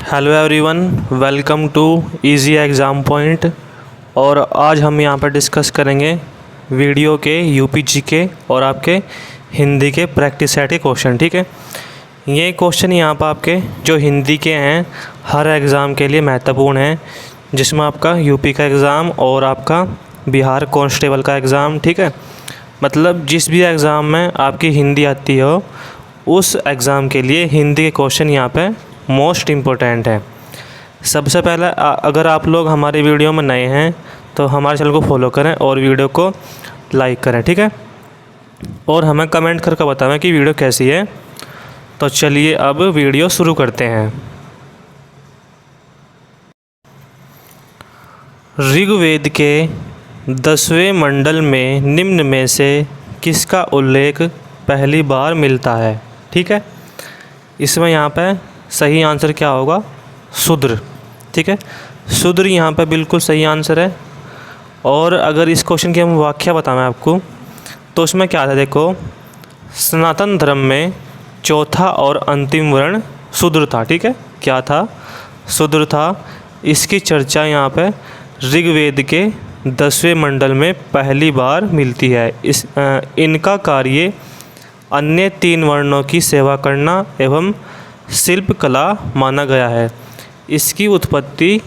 Hello everyone, welcome to easy exam point. और आज हम यहाँ पर डिस्कस करेंगे वीडियो के यूपी जीके और आपके हिंदी के प्रैक्टिस सेट के क्वेश्चन। ठीक है, ये क्वेश्चन यहाँ पर आपके जो हिंदी के हैं हर एग्ज़ाम के लिए महत्वपूर्ण हैं, जिसमें आपका यूपी का एग्ज़ाम और आपका बिहार कांस्टेबल का एग्ज़ाम। ठीक है, मतलब जिस भी एग्ज़ाम में आपकी हिंदी आती हो उस एग्ज़ाम के लिए हिंदी के क्वेश्चन यहाँ पे मोस्ट इम्पोर्टेंट है। सबसे पहले अगर आप लोग हमारे वीडियो में नए हैं तो हमारे चैनल को फॉलो करें और वीडियो को लाइक करें। ठीक है, और हमें कमेंट करके बताएं कि वीडियो कैसी है। तो चलिए अब वीडियो शुरू करते हैं। ऋग्वेद के 10वें मंडल में निम्न में से किसका उल्लेख पहली बार मिलता है? ठीक है, इसमें यहाँ पे सही आंसर क्या होगा? शूद्र। ठीक है, शूद्र यहाँ पे बिल्कुल सही आंसर है। और अगर इस क्वेश्चन की हम व्याख्या बताएं आपको तो उसमें क्या था, देखो, सनातन धर्म में चौथा और अंतिम वर्ण शूद्र था। ठीक है, क्या था? शूद्र था। इसकी चर्चा यहाँ पे ऋग्वेद के 10वें मंडल में पहली बार मिलती है। इनका कार्य अन्य 3 वर्णों की सेवा करना एवं शिल्प कला माना गया है। इसकी उत्पत्ति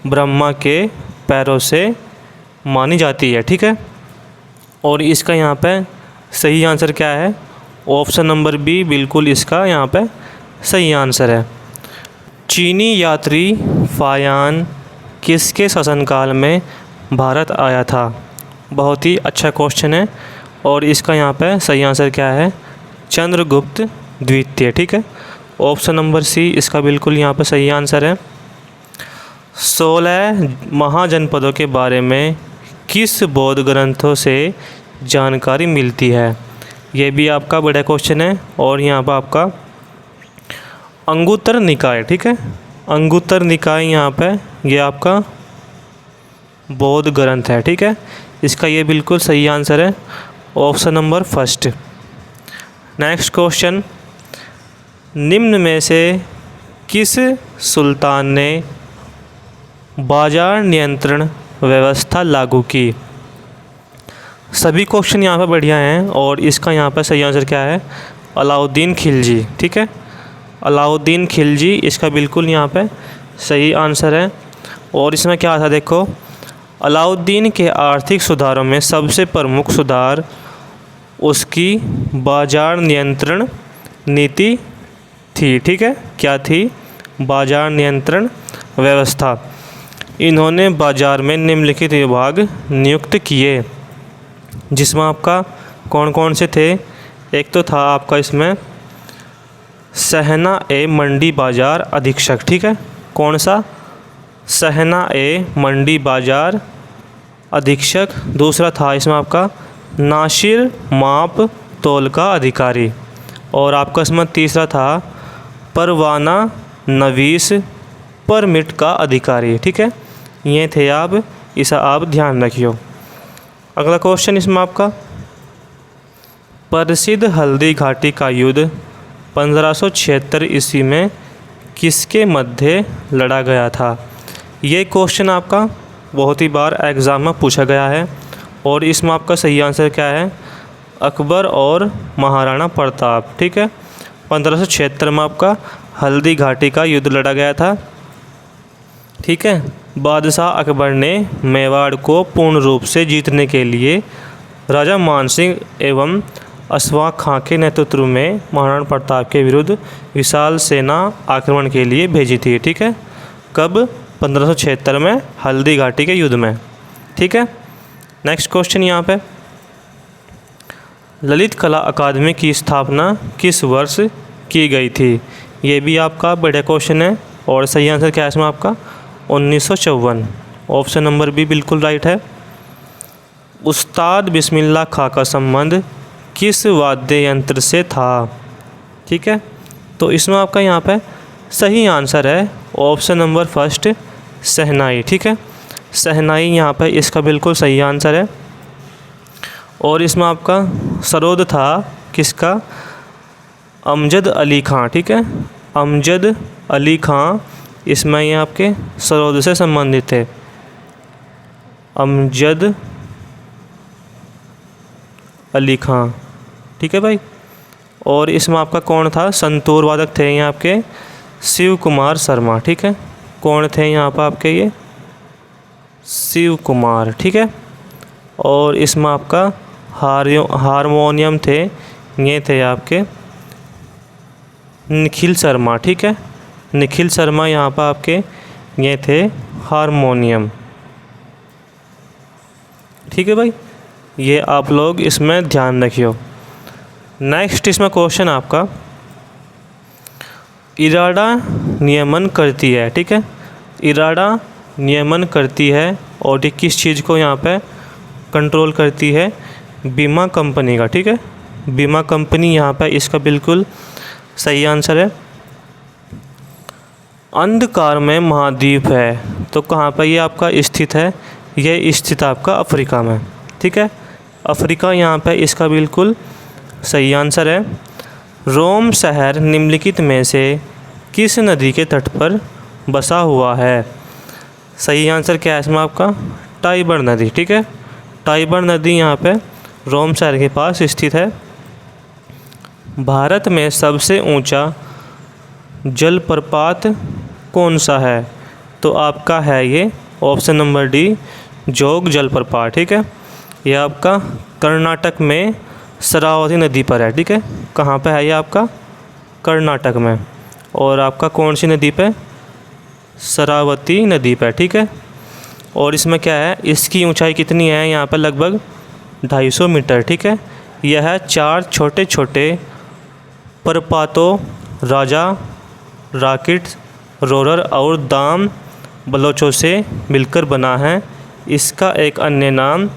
ब्रह्मा के पैरों से मानी जाती है। ठीक है, और इसका यहाँ पे सही आंसर क्या है? ऑप्शन नंबर बी बिल्कुल इसका यहाँ पे सही आंसर है। चीनी यात्री फायान किसके शासनकाल में भारत आया था? बहुत ही अच्छा क्वेश्चन है और इसका यहाँ पे सही आंसर क्या है? चंद्रगुप्त द्वितीय। ठीक है, ऑप्शन नंबर सी इसका बिल्कुल यहाँ पे सही आंसर है। 16 महाजनपदों के बारे में किस बौद्ध ग्रंथों से जानकारी मिलती है? ये भी आपका बड़ा क्वेश्चन है और यहाँ पर आपका अंगुत्तर निकाय। ठीक है, अंगुत्तर निकाय यहाँ पे ये आपका बौद्ध ग्रंथ है। ठीक है, इसका ये बिल्कुल सही आंसर है, option number first. Next question, निम्न में से किस सुल्तान ने बाजार नियंत्रण व्यवस्था लागू की? सभी क्वेश्चन यहाँ पर बढ़िया हैं और इसका यहाँ पर सही आंसर क्या है? अलाउद्दीन खिलजी। ठीक है, अलाउद्दीन खिलजी इसका बिल्कुल यहाँ पे सही आंसर है। और इसमें क्या था, देखो, अलाउद्दीन के आर्थिक सुधारों में सबसे प्रमुख सुधार उसकी बाजार नियंत्रण नीति थी। ठीक है, क्या थी? बाजार नियंत्रण व्यवस्था। इन्होंने बाजार में निम्नलिखित विभाग नियुक्त किए, जिसमें आपका कौन कौन से थे? एक तो था आपका इसमें सहना ए मंडी बाजार अधीक्षक। ठीक है, कौन सा? सहना ए मंडी बाजार अधीक्षक। दूसरा था इसमें आपका नासिर माप तोल का अधिकारी। और आपका इसमें तीसरा था परवाना नवीस परमिट का अधिकारी। ठीक है, ये थे आप, इसे आप ध्यान रखियो। अगला क्वेश्चन इसमें आपका प्रसिद्ध हल्दी घाटी का युद्ध 1576 ईस्वी में किसके मध्य लड़ा गया था? ये क्वेश्चन आपका बहुत ही बार एग्ज़ाम में पूछा गया है और इसमें आपका सही आंसर क्या है? अकबर और महाराणा प्रताप। ठीक है, 1576 में आपका हल्दी घाटी का युद्ध लड़ा गया था। ठीक है, बादशाह अकबर ने मेवाड़ को पूर्ण रूप से जीतने के लिए राजा मानसिंह एवं अशफाक खां के नेतृत्व में महाराणा प्रताप के विरुद्ध विशाल सेना आक्रमण के लिए भेजी थी। ठीक है, कब? 1576 में हल्दी घाटी के युद्ध में। ठीक है, नेक्स्ट क्वेश्चन यहाँ पे, ललित कला अकादमी की स्थापना किस वर्ष की गई थी? ये भी आपका बड़ा क्वेश्चन है और सही आंसर क्या है इसमें आपका? 1954। ऑप्शन नंबर बी बिल्कुल राइट है। उस्ताद बिस्मिल्लाह खां का संबंध किस वाद्य यंत्र से था? ठीक है, तो इसमें आपका यहाँ पे सही आंसर है, ऑप्शन नंबर फर्स्ट, शहनाई। ठीक है, शहनाई यहाँ पे इसका बिल्कुल सही आंसर है। और इसमें आपका सरोद था किसका? अमजद अली खां। ठीक है, अमजद अली खां इसमें ये आपके सरोद से संबंधित है। अमजद अली खां, ठीक है भाई। और इसमें आपका कौन था, संतूर वादक थे ये आपके शिव कुमार शर्मा, ठीक है। कौन थे यहाँ पर आपके ये शिव कुमार, ठीक है। और इसमें आपका हारमोनियम थे, ये थे आपके निखिल शर्मा, ठीक है। निखिल शर्मा यहाँ पर आपके ये थे हारमोनियम, ठीक है भाई। ये आप लोग इसमें ध्यान रखियो। नेक्स्ट इसमें क्वेश्चन आपका इरादा नियमन करती है, ठीक है। इरादा नियमन करती है और ये किस चीज़ को यहाँ पे कंट्रोल करती है, बीमा कंपनी का, ठीक है। बीमा कंपनी यहाँ पे इसका बिल्कुल सही आंसर है। अंधकार में महाद्वीप है, तो कहाँ पर ये आपका स्थित है, ये स्थित आपका अफ्रीका में, ठीक है। अफ्रीका यहाँ पे इसका बिल्कुल सही आंसर है। रोम शहर निम्नलिखित में से किस नदी के तट पर बसा हुआ है? सही आंसर क्या है इसमें आपका, टाइबर नदी, ठीक है। टाइबर नदी यहाँ पे रोम शहर के पास स्थित है। भारत में सबसे ऊंचा जलप्रपात कौन सा है? तो आपका है ये ऑप्शन नंबर डी, जोग जलप्रपात, ठीक है। यह आपका कर्नाटक में शरावती नदी पर है, ठीक है। कहाँ पे है ये आपका, कर्नाटक में। और आपका कौन सी नदी पे, शरावती नदी पे, ठीक है। और इसमें क्या है, इसकी ऊंचाई कितनी है यहाँ पर, लगभग 250 मीटर, ठीक है। यह 4 छोटे छोटे प्रपातों राजा, राकिट, रोरर और दाम बलोचों से मिलकर बना है। इसका एक अन्य नाम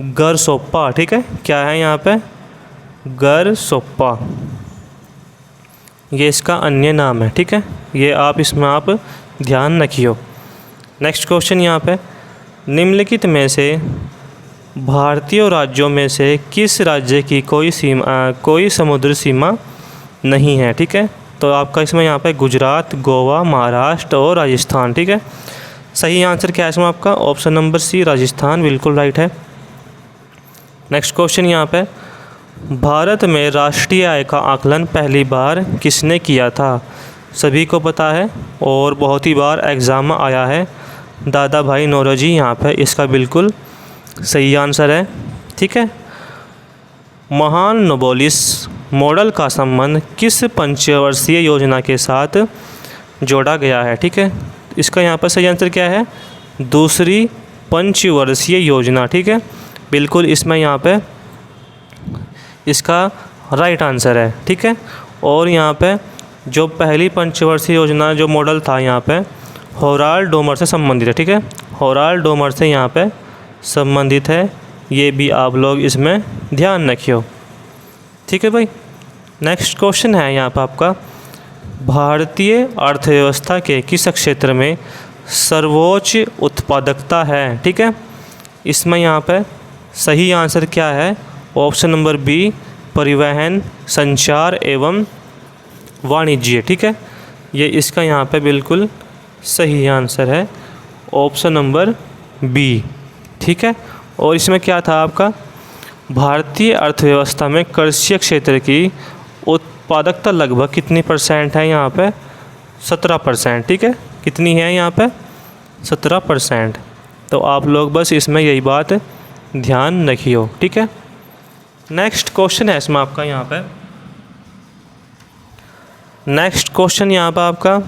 गरसोप्पा, ठीक है। क्या है यहाँ पे, गरसोप्पा, ये इसका अन्य नाम है, ठीक है। ये आप इसमें आप ध्यान रखियो। नेक्स्ट क्वेश्चन यहाँ पे, निम्नलिखित में से भारतीय राज्यों में से किस राज्य की कोई समुद्र सीमा नहीं है, ठीक है। तो आपका इसमें यहाँ पे गुजरात, गोवा, महाराष्ट्र और राजस्थान, ठीक है। सही आंसर क्या है इसमें आपका, ऑप्शन नंबर सी, राजस्थान, बिल्कुल राइट है। नेक्स्ट क्वेश्चन यहाँ पे, भारत में राष्ट्रीय आय का आकलन पहली बार किसने किया था? सभी को पता है और बहुत ही बार एग्ज़ाम में आया है, दादा भाई नौरोजी यहाँ पे इसका बिल्कुल सही आंसर है, ठीक है। महान नोबेलिस मॉडल का संबंध किस पंचवर्षीय योजना के साथ जोड़ा गया है, ठीक है। इसका यहाँ पर सही आंसर क्या है, दूसरी पंचवर्षीय योजना, ठीक है। बिल्कुल इसमें यहाँ पे इसका राइट आंसर है, ठीक है। और यहाँ पे जो पहली पंचवर्षीय योजना जो मॉडल था यहाँ पे होराल्ड डोमर से संबंधित है, ठीक है। होराल्ड डोमर से यहाँ पे संबंधित है, ये भी आप लोग इसमें ध्यान रखियो, ठीक है भाई। नेक्स्ट क्वेश्चन है यहाँ पर आपका, भारतीय अर्थव्यवस्था के किस क्षेत्र में सर्वोच्च उत्पादकता है, ठीक है। इसमें यहाँ पे सही आंसर क्या है, ऑप्शन नंबर बी, परिवहन, संचार एवं वाणिज्य, ठीक है। ये इसका यहाँ पे बिल्कुल सही आंसर है, ऑप्शन नंबर बी, ठीक है। और इसमें क्या था आपका, भारतीय अर्थव्यवस्था में कृषि क्षेत्र की उत्पादकता लगभग कितनी परसेंट है यहाँ पे, 17%, ठीक है। कितनी है यहाँ पे, 17%। तो आप लोग बस इसमें यही बात ध्यान रखियो, ठीक है। नेक्स्ट क्वेश्चन है इसमें आपका यहाँ पे, नेक्स्ट क्वेश्चन यहाँ पर आपका,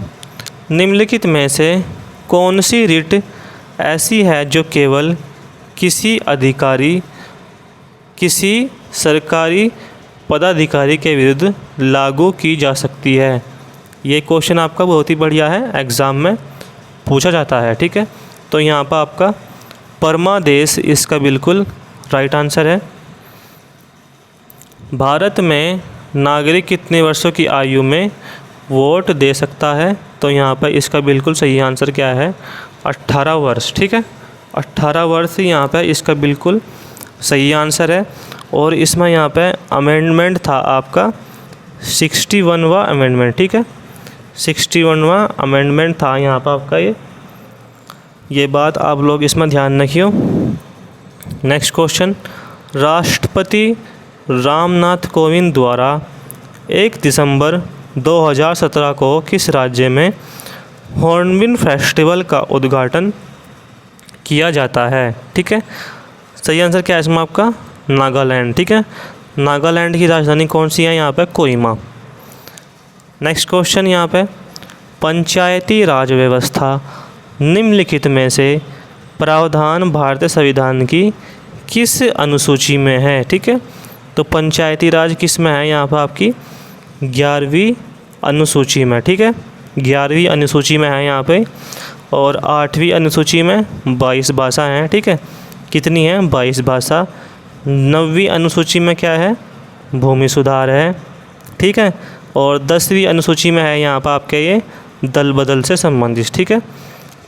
निम्नलिखित में से कौन सी रिट ऐसी है जो केवल किसी अधिकारी, किसी सरकारी पदाधिकारी के विरुद्ध लागू की जा सकती है? ये क्वेश्चन आपका बहुत ही बढ़िया है, एग्ज़ाम में पूछा जाता है, ठीक है। तो यहाँ पर आपका परमादेश इसका बिल्कुल राइट आंसर है। भारत में नागरिक कितने वर्षों की आयु में वोट दे सकता है? तो यहाँ पर इसका बिल्कुल सही आंसर क्या है, 18 वर्ष, ठीक है। 18 वर्ष यहाँ पे इसका बिल्कुल सही आंसर है। और इसमें यहाँ पे अमेंडमेंट था आपका 61वां अमेंडमेंट, ठीक है। 61वां अमेंडमेंट था यहाँ पर आपका ये बात आप लोग इसमें ध्यान रखियो। नेक्स्ट क्वेश्चन, राष्ट्रपति रामनाथ कोविंद द्वारा 1 दिसंबर 2017 को किस राज्य में हॉर्नबिल फेस्टिवल का उद्घाटन किया जाता है? ठीक है, सही आंसर क्या है इसमें आपका? नागालैंड। ठीक है, नागालैंड की राजधानी कौन सी है यहाँ पे? कोहिमा। नेक्स्ट क्वेश्चन यहाँ पे, पंचायती राज व्यवस्था निम्नलिखित में से प्रावधान भारतीय संविधान की किस अनुसूची में है? ठीक है, तो पंचायती राज किस में है यहाँ पर आपकी? 11वीं अनुसूची में। ठीक है, 11वीं अनुसूची में है यहाँ पे। और 8वीं अनुसूची में 22 भाषा हैं। ठीक है, कितनी है? 22 भाषा। 9वीं अनुसूची में क्या है? भूमि सुधार है। ठीक है, और 10वीं अनुसूची में है यहाँ पर आपके ये दल बदल से संबंधित। ठीक है,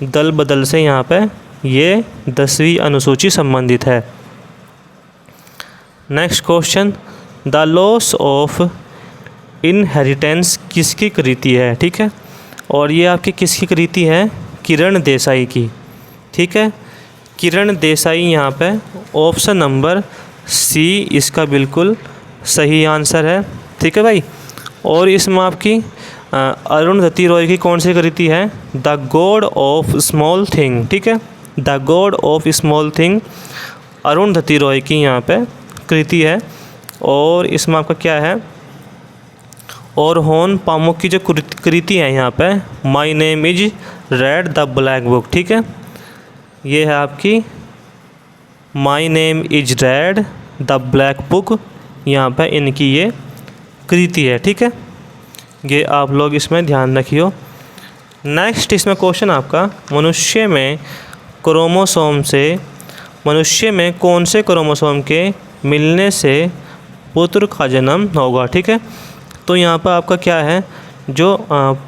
दल बदल से यहाँ पे ये 10वीं अनुसूची संबंधित है। Next question, the loss of inheritance किसकी कृति है? ठीक है, और ये आपकी किसकी कृति है? किरण देसाई की। ठीक है, किरण देसाई यहाँ पे ऑप्शन नंबर सी इसका बिल्कुल सही आंसर है। ठीक है भाई, और इसमें आपकी अरुणधति रॉय की कौन सी कृति है? The God of small thing. ठीक है, the God of small thing Arundhati Roy की यहाँ पे कृति है। और इसमें आपका क्या है? और होन पामुक की जो कृति है यहाँ पे, my name is read the black book. ठीक है, ये है आपकी my name is read the black book, यहाँ पे इनकी ये कृति है। ठीक है, ये आप लोग इसमें ध्यान रखियो। नेक्स्ट इसमें क्वेश्चन आपका, मनुष्य में कौन से क्रोमोसोम के मिलने से पुत्र का जन्म होगा? ठीक है, तो यहाँ पर आपका क्या है? जो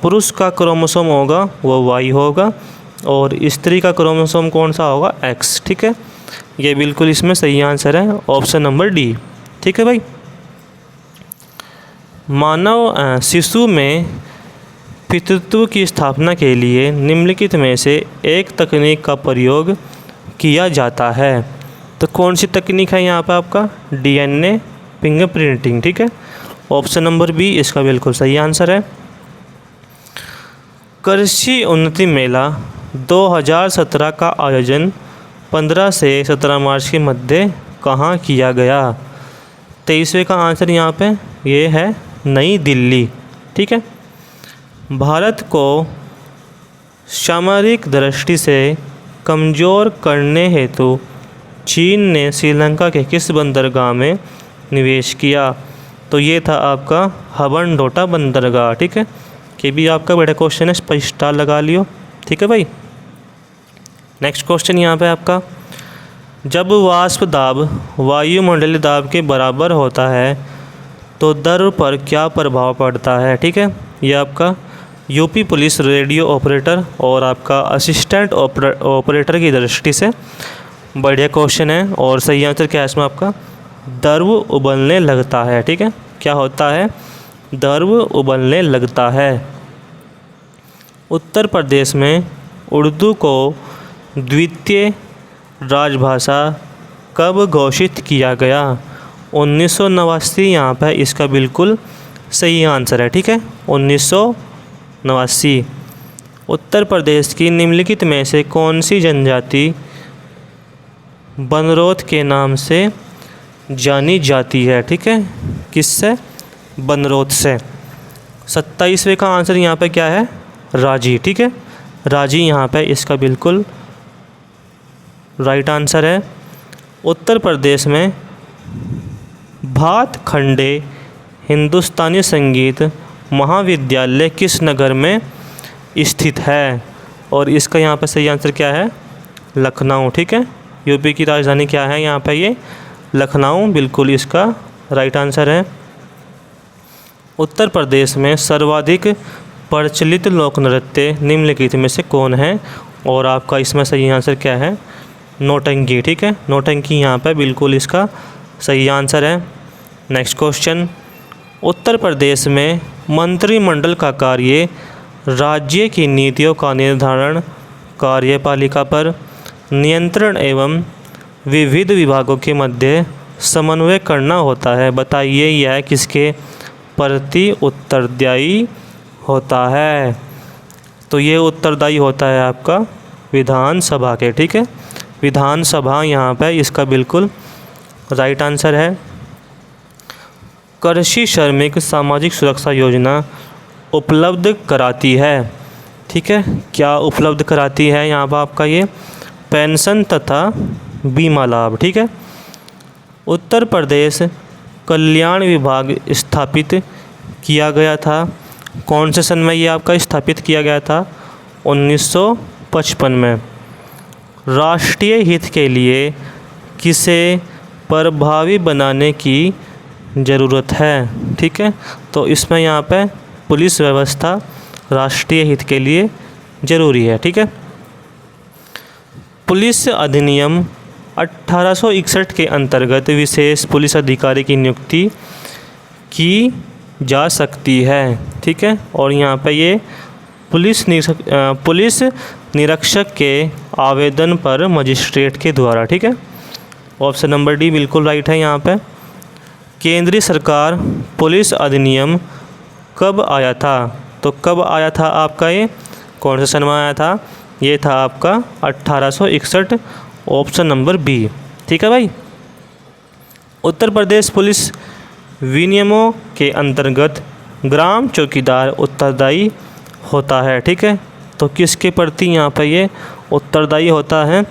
पुरुष का क्रोमोसोम होगा वो वाई होगा और स्त्री का क्रोमोसोम कौन सा होगा? एक्स। ठीक है, ये बिल्कुल इसमें सही आंसर है, ऑप्शन नंबर डी। ठीक है भाई, मानव शिशु में पितृत्व की स्थापना के लिए निम्नलिखित में से एक तकनीक का प्रयोग किया जाता है, तो कौन सी तकनीक है यहाँ पर आपका? DNA fingerprinting. ठीक है, ऑप्शन नंबर बी इसका बिल्कुल सही आंसर है। कृषि उन्नति मेला 2017 का आयोजन 15 से 17 मार्च के मध्य कहाँ किया गया? 23वें का आंसर यहाँ पे ये है नई दिल्ली। ठीक है, भारत को सामरिक दृष्टि से कमज़ोर करने हेतु चीन ने श्रीलंका के किस बंदरगाह में निवेश किया? तो ये था आपका हबनटोटा बंदरगाह। ठीक है, कि भी आपका बड़ा क्वेश्चन है, इस पर स्टार लगा लियो। ठीक है भाई, नेक्स्ट क्वेश्चन यहाँ पे आपका, जब वाष्प दाब वायुमंडलीय दाब के बराबर होता है तो दर पर क्या प्रभाव पड़ता है? ठीक है, ये आपका यूपी पुलिस रेडियो ऑपरेटर और आपका असिस्टेंट ऑपरेटर की दृष्टि से बढ़िया क्वेश्चन है। और सही आंसर क्या है इसमें आपका? द्रव उबलने लगता है। ठीक है, क्या होता है? द्रव उबलने लगता है। उत्तर प्रदेश में उर्दू को द्वितीय राजभाषा कब घोषित किया गया? 1989 यहाँ पर इसका बिल्कुल सही आंसर है। ठीक है, 1989। उत्तर प्रदेश की निम्नलिखित में से कौन सी जनजाति बनरोध के नाम से जानी जाती है? ठीक है, किससे? बनरोध से। 27वें का आंसर यहाँ पे क्या है? राजी। ठीक है, राजी यहाँ पे इसका बिल्कुल राइट आंसर है। उत्तर प्रदेश में भातखंडे हिंदुस्तानी संगीत महाविद्यालय किस नगर में स्थित है? और इसका यहाँ पर सही आंसर क्या है? लखनऊ। ठीक है, यूपी की राजधानी क्या है यहाँ पे? ये लखनऊ बिल्कुल इसका राइट आंसर है। उत्तर प्रदेश में सर्वाधिक प्रचलित लोक नृत्य निम्नलिखित में से कौन है? और आपका इसमें सही आंसर क्या है? नौटंकी। ठीक है, नौटंकी यहाँ पे बिल्कुल इसका सही आंसर है। नेक्स्ट क्वेश्चन, उत्तर प्रदेश में मंत्रिमंडल का कार्य राज्य की नीतियों का निर्धारण कार्यपालिका पर, नियंत्रण एवं विविध विभागों के मध्य समन्वय करना होता है। बताइए यह किसके प्रति उत्तरदायी होता है? तो ये उत्तरदायी होता है आपका विधानसभा के। ठीक है, विधानसभा यहाँ पे इसका बिल्कुल राइट आंसर है। कृषि श्रमिक सामाजिक सुरक्षा योजना उपलब्ध कराती है। ठीक है, क्या उपलब्ध कराती है यहाँ पर आपका? ये पेंशन तथा बीमा लाभ। ठीक है, उत्तर प्रदेश कल्याण विभाग स्थापित किया गया था। कौन से सन में ये आपका स्थापित किया गया था? 1955 में। राष्ट्रीय हित के लिए किसे प्रभावी बनाने की ज़रूरत है? ठीक है, तो इसमें यहाँ पे पुलिस व्यवस्था राष्ट्रीय हित के लिए ज़रूरी है। ठीक है, पुलिस अधिनियम 1861 के अंतर्गत विशेष पुलिस अधिकारी की नियुक्ति की जा सकती है। ठीक है, और यहाँ पे ये पुलिस निरीक्षक के आवेदन पर मजिस्ट्रेट के द्वारा। ठीक है, ऑप्शन नंबर डी बिल्कुल राइट है यहाँ पे। केंद्रीय सरकार पुलिस अधिनियम कब आया था? तो कब आया था आपका ये? कौन से सन में आया था? ये था आपका 1861, ऑप्शन नंबर बी। ठीक है भाई। उत्तर प्रदेश पुलिस विनियमों के अंतर्गत ग्राम चौकीदार उत्तरदायी होता है। ठीक है, तो किसके प्रति यहाँ पर ये उत्तरदायी होता है?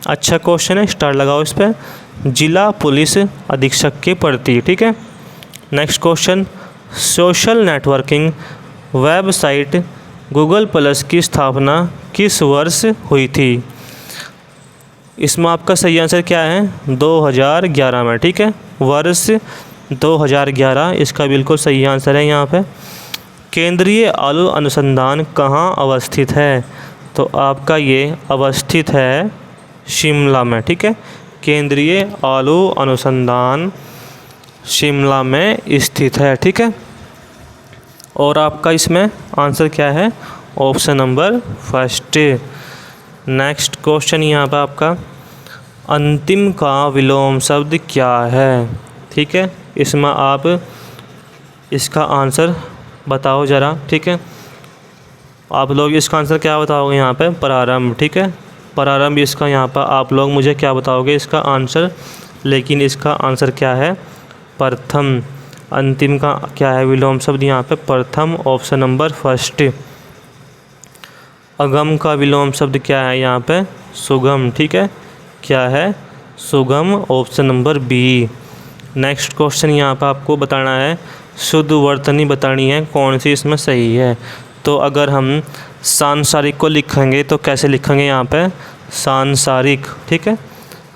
अच्छा क्वेश्चन है, स्टार लगाओ इस पर। जिला पुलिस अधीक्षक के प्रति। ठीक है, next question, social networking website Google plus की स्थापना किस वर्ष हुई थी? इसमें आपका सही आंसर क्या है? 2011 में। ठीक है, वर्ष 2011 इसका बिल्कुल सही आंसर है यहाँ पे। केंद्रीय आलू अनुसंधान कहाँ अवस्थित है? तो आपका ये अवस्थित है शिमला में। ठीक है, केंद्रीय आलू अनुसंधान शिमला में स्थित है। ठीक है, और आपका इसमें आंसर क्या है? Option number first. Next question यहाँ पर आपका, अंतिम का विलोम शब्द क्या है? ठीक है, इसमें आप इसका आंसर बताओ ज़रा। ठीक है, आप लोग इसका आंसर क्या बताओगे यहाँ पे? प्रारंभ। ठीक है, प्रारंभ इसका यहाँ पर आप लोग मुझे क्या बताओगे इसका आंसर? लेकिन इसका आंसर क्या है? प्रथम। अंतिम का क्या है विलोम शब्द यहाँ पे? प्रथम, ऑप्शन नंबर फर्स्ट। अगम का विलोम शब्द क्या है यहाँ पे? सुगम। ठीक है, क्या है? सुगम, option number B. Next question यहाँ पर आपको बताना है, शुद्ध वर्तनी बतानी है, कौन सी इसमें सही है? तो अगर हम सांसारिक को लिखेंगे तो कैसे लिखेंगे यहाँ पे? सांसारिक। ठीक है,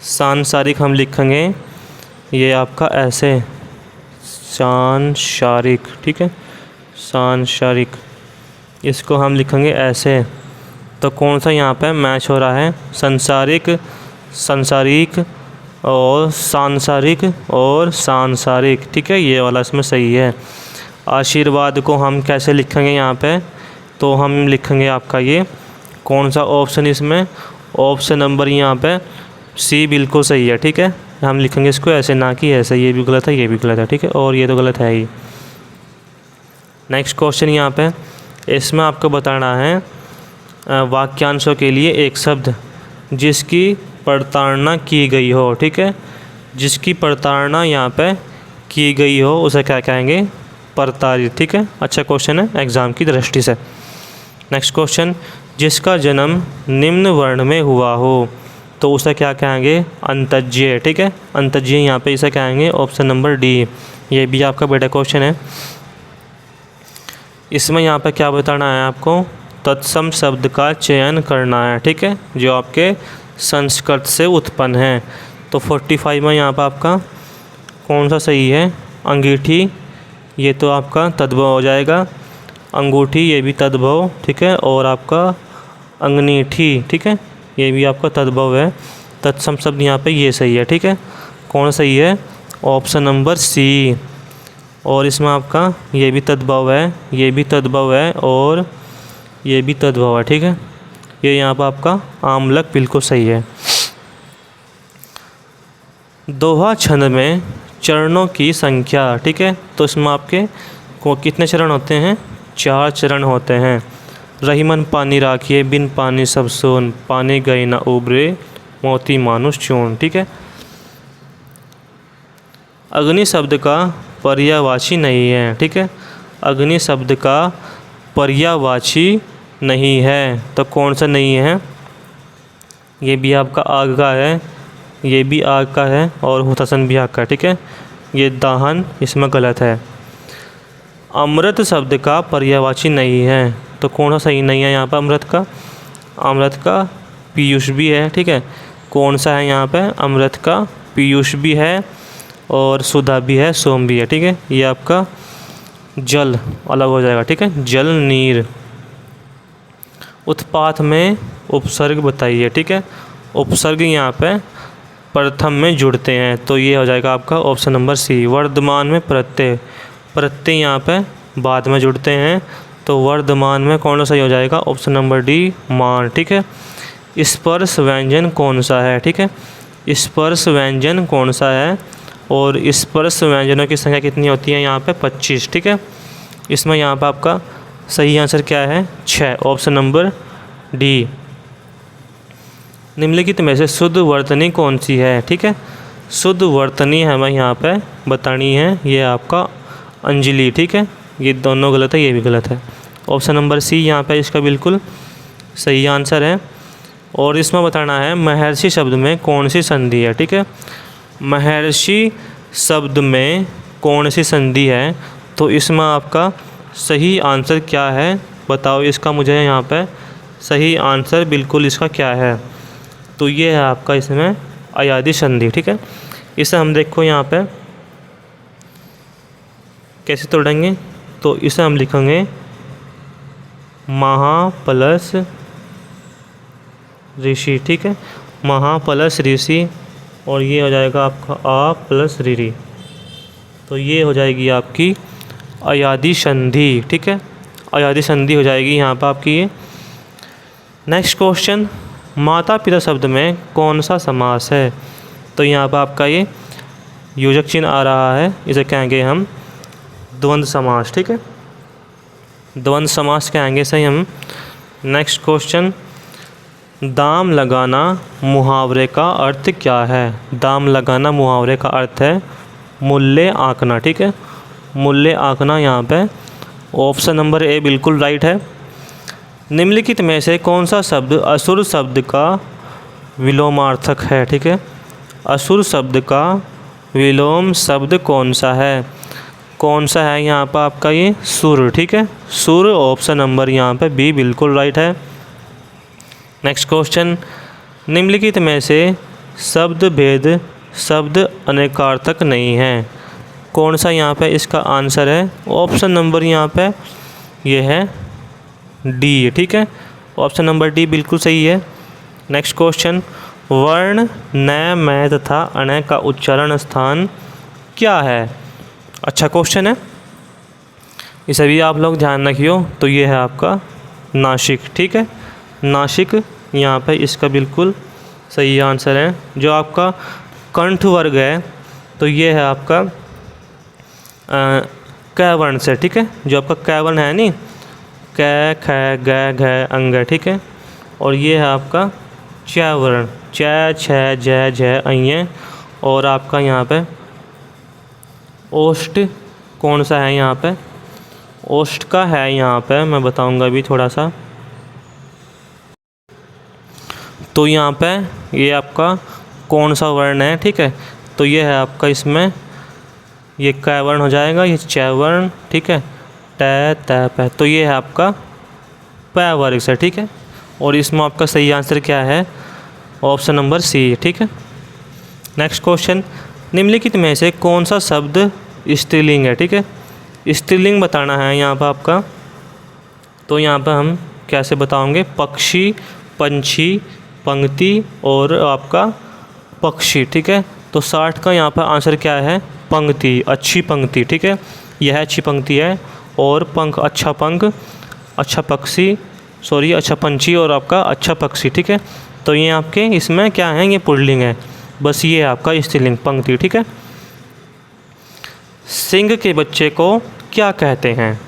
सांसारिक हम लिखेंगे ये आपका ऐसे, सांसारिक। ठीक है, सांसारिक इसको हम लिखेंगे ऐसे। तो कौन सा यहाँ पे मैच हो रहा है? संसारिक, संसारिक और सांसारिक और सांसारिक। ठीक है, ये वाला इसमें सही है। आशीर्वाद को हम कैसे लिखेंगे यहाँ पे? तो हम लिखेंगे आपका ये कौन सा ऑप्शन इसमें? ऑप्शन नंबर यहाँ पे सी बिल्कुल सही है। ठीक है, हम लिखेंगे इसको ऐसे, ना कि ऐसे। ये भी गलत है, ये भी गलत है। ठीक है, और ये तो गलत है ही। नेक्स्ट क्वेश्चन यहाँ पे, इसमें आपको बताना है वाक्यांशों के लिए एक शब्द जिसकी प्रताड़ना की गई हो। ठीक है, जिसकी प्रताड़ना यहाँ पे की गई हो उसे क्या कहेंगे? प्रताड़ित। ठीक है, अच्छा क्वेश्चन है एग्ज़ाम की दृष्टि से। नेक्स्ट क्वेश्चन, जिसका जन्म निम्न वर्ण में हुआ हो तो उसे क्या कहेंगे? अंतज्य। ठीक है, अंतज्य यहाँ पे इसे कहेंगे, ऑप्शन नंबर डी। ये भी आपका बेटा क्वेश्चन है। इसमें यहाँ पे क्या बताना है आपको? तत्सम शब्द का चयन करना है। ठीक है, जो आपके संस्कृत से उत्पन्न है। तो 45 में यहाँ पर आपका कौन सा सही है? अंगीठी, ये तो आपका तद्भव हो जाएगा। अंगूठी, ये भी तद्भव। ठीक है, और आपका अंगनीठी। ठीक है, ये भी आपका तद्भव है। तत्सम शब्द यहाँ पे ये सही है। ठीक है, कौन सही है? Option number C. और इसमें आपका ये भी तद्भव है, ये भी तद्भव है, और ये भी तद्भव है, ठीक है। ये यहाँ पर आपका आमलक बिल्कुल सही है। दोहा छंद में चरणों की संख्या, ठीक है, तो इसमें आपके को कितने चरण होते हैं? 4 चरण होते हैं। रहीमन पानी राखिए, बिन पानी सब सोन, पानी गई ना उबरे, मोती मानुष चूर्ण, ठीक है। अग्नि शब्द का पर्यायवाची नहीं है, ठीक है। अग्नि शब्द का पर्यायवाची नहीं है, तो कौन सा नहीं है? ये भी आपका आग का है, ये भी आग का है, और हुतासन भी आग का है, ठीक है। ये दाहन इसमें गलत है। अमृत शब्द का पर्यायवाची नहीं है, तो कौन सा सही नहीं है यहाँ पर अमृत का? अमृत का पीयूष भी है, ठीक है। कौन सा है यहाँ पे? अमृत का पीयूष भी है और सुधा भी है, सोम भी है, ठीक है। ये आपका जल अलग हो जाएगा, ठीक है। जल नीर। उत्पात में उपसर्ग बताइए, ठीक है। उपसर्ग यहाँ पे प्रथम में जुड़ते हैं, तो ये हो जाएगा आपका ऑप्शन नंबर सी। वर्धमान में प्रत्यय, प्रत्यय यहाँ पे बाद में जुड़ते हैं, तो वर्धमान में कौन सा सही हो जाएगा? ऑप्शन नंबर डी मान, ठीक है। स्पर्श व्यंजन कौन सा है, ठीक है। स्पर्श व्यंजन कौन सा है? और स्पर्श व्यंजनों की संख्या कितनी होती है यहाँ पे? 25, ठीक है। इसमें यहाँ पे आपका सही आंसर क्या है? 6, ऑप्शन नंबर डी। निम्नलिखित में से शुद्ध वर्तनी कौन सी है, ठीक है। शुद्ध वर्तनी हमें यहाँ पे बतानी है, ये आपका अंजलि, ठीक है। ये दोनों गलत है, ये भी गलत है। ऑप्शन नंबर सी यहाँ पे इसका बिल्कुल सही आंसर है। और इसमें बताना है महर्षि शब्द में कौन सी संधि है, ठीक है। महर्षि शब्द में कौन सी संधि है, तो इसमें आपका सही आंसर क्या है बताओ इसका मुझे यहाँ पे सही आंसर बिल्कुल इसका क्या है? तो ये है आपका इसमें अयादि संधि, ठीक है। इसे हम देखो यहाँ पे कैसे तोड़ेंगे, तो इसे हम लिखेंगे महा प्लस ऋषि, ठीक है। महा प्लस ऋषि, और ये हो जाएगा आपका आ प्लस ऋ, तो ये हो जाएगी आपकी अयादि संधि, ठीक है। अयादि संधि हो जाएगी यहाँ पर आपकी ये। नेक्स्ट क्वेश्चन, माता पिता शब्द में कौन सा समास है? तो यहाँ पर आपका ये योजक चिन्ह आ रहा है, इसे कहेंगे हम द्वंद्व समास, ठीक है। द्वंद्व समास कहेंगे सही हम। नेक्स्ट क्वेश्चन, दाम लगाना मुहावरे का अर्थ क्या है? दाम लगाना मुहावरे का अर्थ है मूल्य आंकना, ठीक है। मूल्य आंकना यहाँ पे ऑप्शन नंबर ए बिल्कुल राइट है। निम्नलिखित में से कौन सा शब्द असुर शब्द का विलोमार्थक है, ठीक है। असुर शब्द का विलोम शब्द कौन सा है? कौन सा है यहाँ पर आपका? ये सुर, ठीक है। सुर ऑप्शन नंबर यहाँ पे बी बिल्कुल राइट है। नेक्स्ट क्वेश्चन, निम्नलिखित में से शब्द भेद शब्द अनेकार्थक नहीं है, कौन सा यहाँ पे इसका आंसर है? ऑप्शन नंबर यहाँ पे ये है डी, ठीक है। ऑप्शन नंबर डी बिल्कुल सही है। नेक्स्ट क्वेश्चन, वर्ण न मैं तथा अण का उच्चारण स्थान क्या है? अच्छा क्वेश्चन है, इसे भी आप लोग ध्यान रखियो। तो ये है आपका नासिक, ठीक है। नासिक यहाँ पे इसका बिल्कुल सही आंसर है। जो आपका कंठ वर्ग है, तो ये है आपका क वर्ण से, ठीक है। जो आपका क वर्ण है नी, क ख ग घ अंग, ठीक है। और ये है आपका च वर्ण, च छ ज झ अय, और आपका यहाँ पे ओष्ठ कौन सा है यहाँ पे? ओष्ठ का है यहाँ पे, मैं बताऊँगा अभी थोड़ा सा। तो यहाँ पे ये आपका कौन सा वर्ण है, ठीक है। तो ये है आपका इसमें ये क वर्ण हो जाएगा, ये च वर्ण, ठीक है। ट त प, तो ये है आपका प वर्ग से, ठीक है। और इसमें आपका सही आंसर क्या है? ऑप्शन नंबर सी, ठीक है। नेक्स्ट क्वेश्चन, निम्नलिखित में से कौन सा शब्द स्त्रीलिंग है, ठीक है। स्त्रीलिंग बताना है यहाँ पर आपका। तो यहाँ पर हम कैसे बताओगे? पक्षी, पंछी, पंक्ति और आपका पक्षी, ठीक है। तो 60 का यहाँ पर आंसर क्या है? पंक्ति, अच्छी पंक्ति, ठीक है। यह अच्छी पंक्ति है। और पंख, अच्छा पंख, अच्छा पक्षी, सॉरी अच्छा पंछी और आपका अच्छा पक्षी, ठीक है। तो ये आपके इसमें क्या है, ये पुल्लिंग है, बस ये आपका स्त्रीलिंग पंक्ति, ठीक है। सिंह के बच्चे को क्या कहते हैं?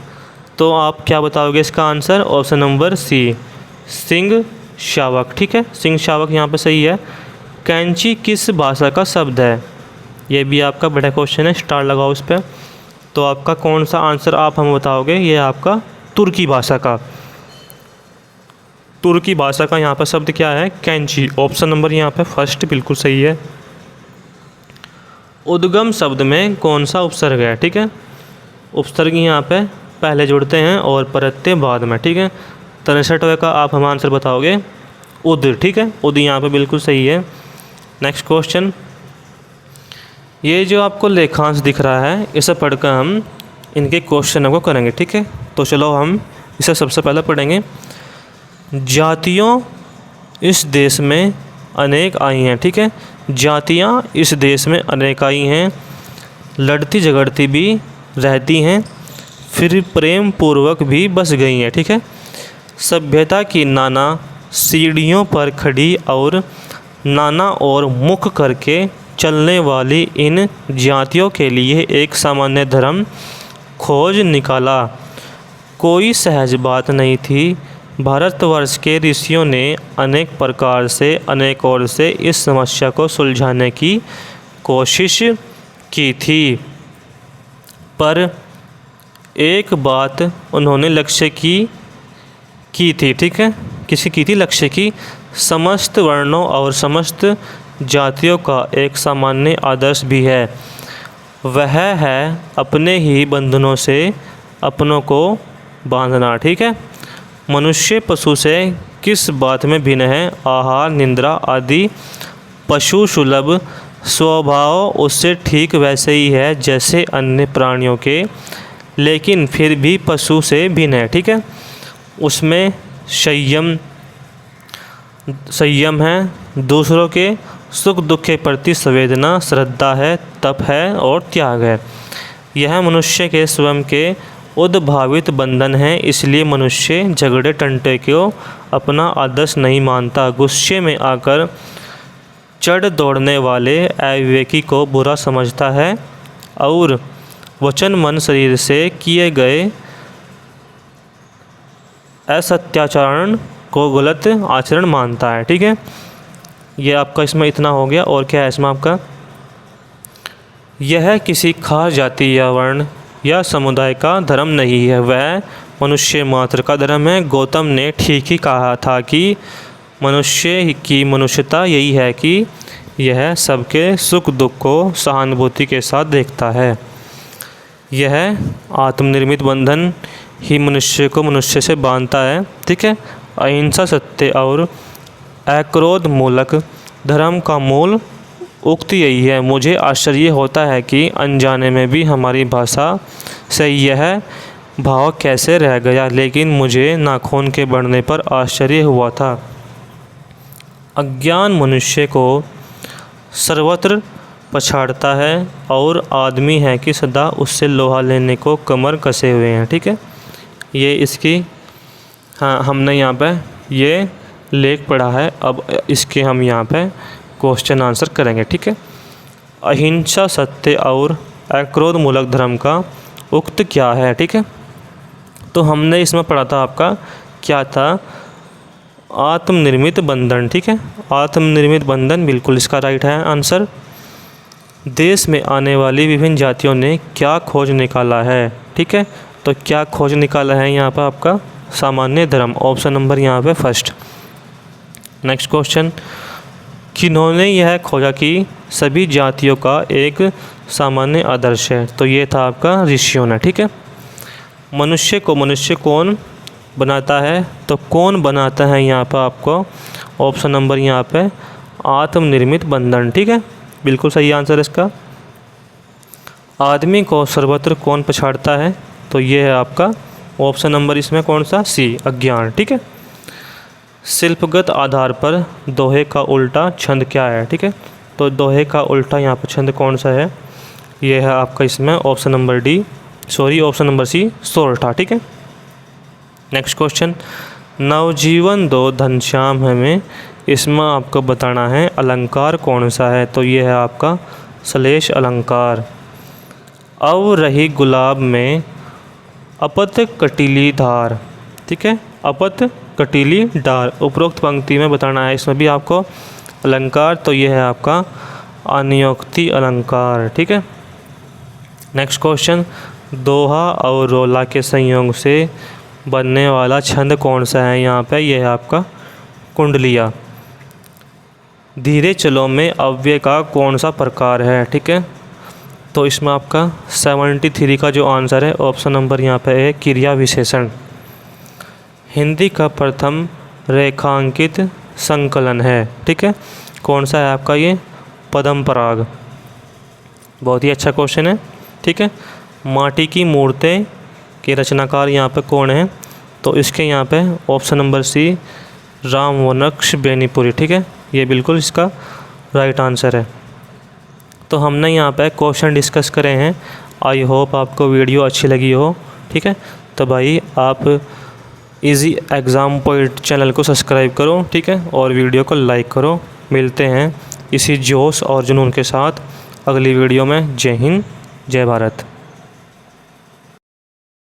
तो आप क्या बताओगे इसका आंसर? ऑप्शन नंबर सी, सिंह शावक, ठीक है। सिंह शावक यहाँ पे सही है। कैंची किस भाषा का शब्द है? ये भी आपका बड़ा क्वेश्चन है, स्टार लगाओ उस पर। तो आपका कौन सा आंसर आप हमें बताओगे? ये आपका तुर्की भाषा का, तुर्की भाषा का यहाँ पर शब्द क्या है? कैंची। ऑप्शन नंबर यहाँ पे फर्स्ट बिल्कुल सही है। उद्गम शब्द में कौन सा उपसर्ग है? ठीक है, उपसर्ग यहाँ पे पहले जुड़ते हैं और प्रत्यय बाद में, ठीक है। 63वें का आप हम आंसर बताओगे उद, ठीक है। उद यहाँ पे बिल्कुल सही है। नेक्स्ट क्वेश्चन, ये जो आपको लेखांश दिख रहा है इसे पढ़कर हम इनके क्वेश्चनों को करेंगे, ठीक है। तो चलो हम इसे सबसे पहले पढ़ेंगे। जातियों इस देश में अनेक आई हैं, ठीक है। जातियाँ इस देश में अनेक आई हैं, लड़ती झगड़ती भी रहती हैं, फिर प्रेम पूर्वक भी बस गई हैं, ठीक है। सभ्यता की नाना सीढ़ियों पर खड़ी और नाना और मुख करके चलने वाली इन जातियों के लिए एक सामान्य धर्म खोज निकाला। कोई सहज बात नहीं थी। भारतवर्ष के ऋषियों ने अनेक प्रकार से अनेक ओर से इस समस्या को सुलझाने की कोशिश की थी, पर एक बात उन्होंने लक्ष्य की थी, ठीक है। किसी की थी? लक्ष्य की। समस्त वर्णों और समस्त जातियों का एक सामान्य आदर्श भी है, वह है अपने ही बंधनों से अपनों को बांधना, ठीक है। मनुष्य पशु से किस बात में भिन्न है? आहार, निद्रा आदि पशु सुलभ स्वभाव उससे ठीक वैसे ही है जैसे अन्य प्राणियों के, लेकिन फिर भी पशु से भिन्न है, ठीक है। उसमें संयम है, दूसरों के सुख दुख के प्रति संवेदना, श्रद्धा है, तप है और त्याग है। यह मनुष्य के स्वयं के उद्भावित बंधन है, इसलिए मनुष्य झगड़े टंटे को अपना आदर्श नहीं मानता। गुस्से में आकर चढ़ दौड़ने वाले अविवेकी को बुरा समझता है और वचन मन शरीर से किए गए असत्याचरण को गलत आचरण मानता है, ठीक है। ये आपका इसमें इतना हो गया। और क्या है इसमें आपका? यह किसी खास जाति या वर्ण या समुदाय का धर्म नहीं है, वह मनुष्य मात्र का धर्म है। गौतम ने ठीक ही कहा था कि मनुष्य की मनुष्यता यही है कि यह सबके सुख दुख को सहानुभूति के साथ देखता है। यह आत्मनिर्मित बंधन ही मनुष्य को मनुष्य से बांधता है, ठीक है। अहिंसा, सत्य और अक्रोध मूलक धर्म का मूल उक्ति यही है। मुझे आश्चर्य होता है कि अनजाने में भी हमारी भाषा से यह भाव कैसे रह गया, लेकिन मुझे नाखून के बढ़ने पर आश्चर्य हुआ था। अज्ञान मनुष्य को सर्वत्र पछाड़ता है और आदमी है कि सदा उससे लोहा लेने को कमर कसे हुए हैं, ठीक है। ये इसकी हमने यहाँ पे ये लेख पढ़ा है। अब इसके हम यहाँ पे क्वेश्चन आंसर करेंगे, ठीक है। अहिंसा, सत्य और अक्रोध मूलक धर्म का उक्त क्या है, ठीक है। तो हमने इसमें पढ़ा था, आपका क्या था? आत्मनिर्मित बंधन, ठीक है। आत्मनिर्मित बंधन बिल्कुल इसका राइट है आंसर। देश में आने वाली विभिन्न जातियों ने क्या खोज निकाला है, ठीक है। तो क्या खोज निकाला है यहाँ पर? आपका सामान्य धर्म। ऑप्शन नंबर यहाँ पे फर्स्ट। नेक्स्ट क्वेश्चन, किन्होंने यह खोजा कि सभी जातियों का एक सामान्य आदर्श है? तो ये था आपका ऋषियों ने, ठीक है। मनुष्य को मनुष्य कौन बनाता है? तो कौन बनाता है यहाँ पर आपको? ऑप्शन नंबर यहाँ पे आत्मनिर्मित बंधन, ठीक है। बिल्कुल सही आंसर इसका। आदमी को सर्वत्र कौन पछाड़ता है? तो ये है आपका ऑप्शन नंबर इसमें कौन सा? सी, अज्ञान, ठीक है। शिल्पगत आधार पर दोहे का उल्टा छंद क्या है, ठीक है। तो दोहे का उल्टा यहाँ पर छंद कौन सा है? ये है आपका इसमें ऑप्शन नंबर सी, सोरठा, ठीक है। नेक्स्ट क्वेश्चन, नवजीवन दो घनश्याम हमें, इसमें आपको बताना है अलंकार कौन सा है, तो ये है आपका श्लेष अलंकार। अब रही गुलाब में अपत कटीली धार, ठीक है, अपत कटीली डार, उपरोक्त पंक्ति में बताना है, इसमें भी आपको अलंकार, तो ये है आपका अनियोक्ति अलंकार, ठीक है। नेक्स्ट क्वेश्चन, दोहा और रोला के संयोग से बनने वाला छंद कौन सा है, यहाँ पे ये है आपका कुंडलिया। धीरे चलो में अव्यय का कौन सा प्रकार है, ठीक है, तो इसमें आपका 73 का जो आंसर है ऑप्शन नंबर यहाँ पे है क्रिया विशेषण। हिंदी का प्रथम रेखांकित संकलन है, ठीक है, कौन सा है आपका ये पद्म पराग। बहुत ही अच्छा क्वेश्चन है, ठीक है। माटी की मूर्तें के रचनाकार यहाँ पे कौन है, तो इसके यहाँ पे ऑप्शन नंबर सी रामवनक्ष बेनीपुरी, ठीक है, ये बिल्कुल इसका राइट आंसर है। तो हमने यहाँ पे क्वेश्चन डिस्कस करे हैं। आई होप आपको वीडियो अच्छी लगी हो, ठीक है। तो भाई आप इजी एग्ज़ाम पॉइंट चैनल को सब्सक्राइब करो, ठीक है, और वीडियो को लाइक करो। मिलते हैं इसी जोश और जुनून के साथ अगली वीडियो में। जय हिंद, जय भारत।